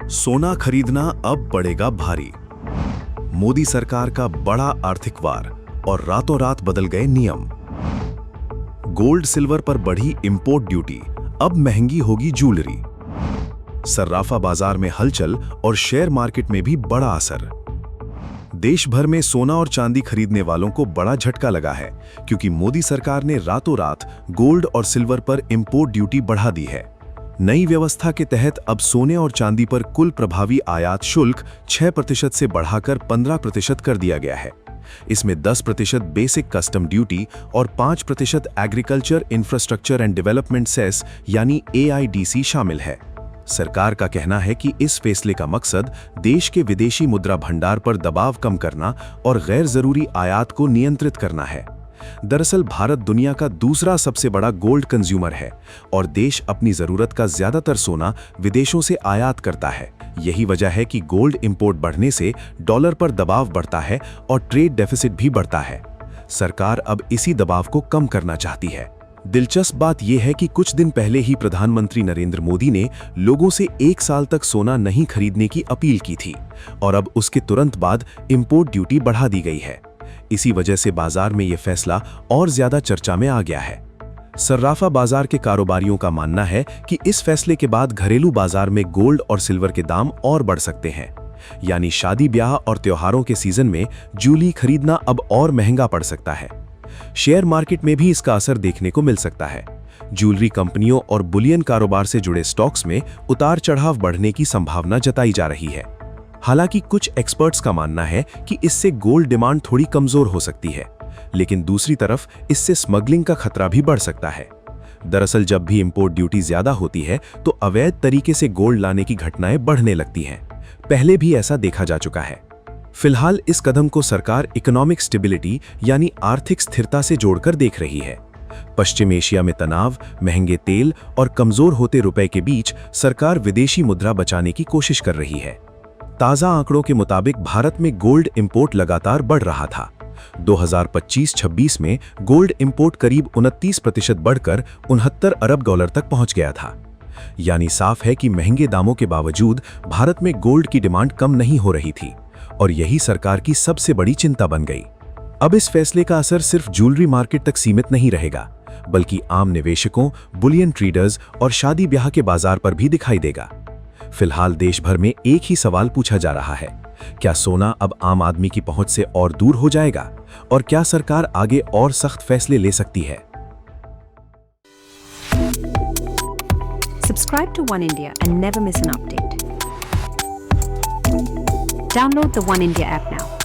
सोना खरीदना अब पड़ेगा भारी। मोदी सरकार का बड़ा आर्थिक वार और रातों रात बदल गए नियम। गोल्ड सिल्वर पर बढ़ी इंपोर्ट ड्यूटी, अब महंगी होगी ज्वेलरी। सर्राफा बाजार में हलचल और शेयर मार्केट में भी बड़ा असर। देश भर में सोना और चांदी खरीदने वालों को बड़ा झटका लगा है, क्योंकि मोदी सरकार ने रातों रात गोल्ड और सिल्वर पर इंपोर्ट ड्यूटी बढ़ा दी है। नई व्यवस्था के तहत अब सोने और चांदी पर कुल प्रभावी आयात शुल्क 6% से बढ़ाकर 15% कर दिया गया है। इसमें 10% बेसिक कस्टम ड्यूटी और 5% agriculture infrastructure and development cess यानी AIDC शामिल है। सरकार का कहना है कि इस फैसले का मकसद देश के विदेशी मुद्रा भंडार पर दबाव कम करना और गैर जरूरी आयात को नियंत्रित करना है। दरअसल भारत दुनिया का दूसरा सबसे बड़ा गोल्ड कंज्यूमर है और देश अपनी जरूरत का ज्यादातर सोना विदेशों से आयात करता है। यही वजह है कि गोल्ड इंपोर्ट बढ़ने से डॉलर पर दबाव बढ़ता है और ट्रेड डेफिसिट भी बढ़ता है। सरकार अब इसी दबाव को कम करना चाहती है। दिलचस्प बात यह है कि कुछ दिन पहले ही प्रधानमंत्री नरेंद्र मोदी ने लोगों से 1 साल तक सोना नहीं खरीदने की अपील की थी और अब उसके तुरंत बाद इंपोर्ट ड्यूटी बढ़ा दी गई है। इसी वजह से बाजार में यह फैसला और ज्यादा चर्चा में आ गया है। सर्राफा बाजार के कारोबारियों का मानना है कि इस फैसले के बाद घरेलू बाजार में गोल्ड और सिल्वर के दाम और बढ़ सकते हैं, यानी शादी ब्याह और त्योहारों के सीजन में ज्वेलरी खरीदना अब और महंगा पड़ सकता है। शेयर मार्केट में भी इसका असर देखने को मिल सकता है। ज्वेलरी कंपनियों और बुलियन कारोबार से जुड़े स्टॉक्स में उतार चढ़ाव बढ़ने की संभावना जताई जा रही है। हालांकि कुछ एक्सपर्ट्स का मानना है कि इससे गोल्ड डिमांड थोड़ी कमजोर हो सकती है, लेकिन दूसरी तरफ इससे स्मगलिंग का खतरा भी बढ़ सकता है। दरअसल जब भी इंपोर्ट ड्यूटी ज्यादा होती है तो अवैध तरीके से गोल्ड लाने की घटनाएं बढ़ने लगती हैं। पहले भी ऐसा देखा जा चुका है। फिलहाल इस कदम को सरकार इकोनॉमिक स्टेबिलिटी यानी आर्थिक स्थिरता से जोड़कर देख रही है। पश्चिम एशिया में तनाव, महंगे तेल और कमजोर होते रुपए के बीच सरकार विदेशी मुद्रा बचाने की कोशिश कर रही है। ताजा आंकड़ों के मुताबिक भारत में गोल्ड इंपोर्ट लगातार बढ़ रहा था। 2025-26 में गोल्ड इंपोर्ट करीब 29% बढ़कर 69 अरब डॉलर तक पहुंच गया था। यानी साफ है कि महंगे दामों के बावजूद भारत में गोल्ड की डिमांड कम नहीं हो रही थी और यही सरकार की सबसे बड़ी चिंता बन गई। अब इस फैसले का असर सिर्फ ज्वेलरी मार्केट तक सीमित नहीं रहेगा, बल्कि आम निवेशकों, बुलियन ट्रेडर्स और शादी ब्याह के बाजार पर भी दिखाई देगा। फिलहाल देश भर में एक ही सवाल पूछा जा रहा है, क्या सोना अब आम आदमी की पहुंच से और दूर हो जाएगा और क्या सरकार आगे और सख्त फैसले ले सकती है? Subscribe to One India and never miss an update. Download the One India app now.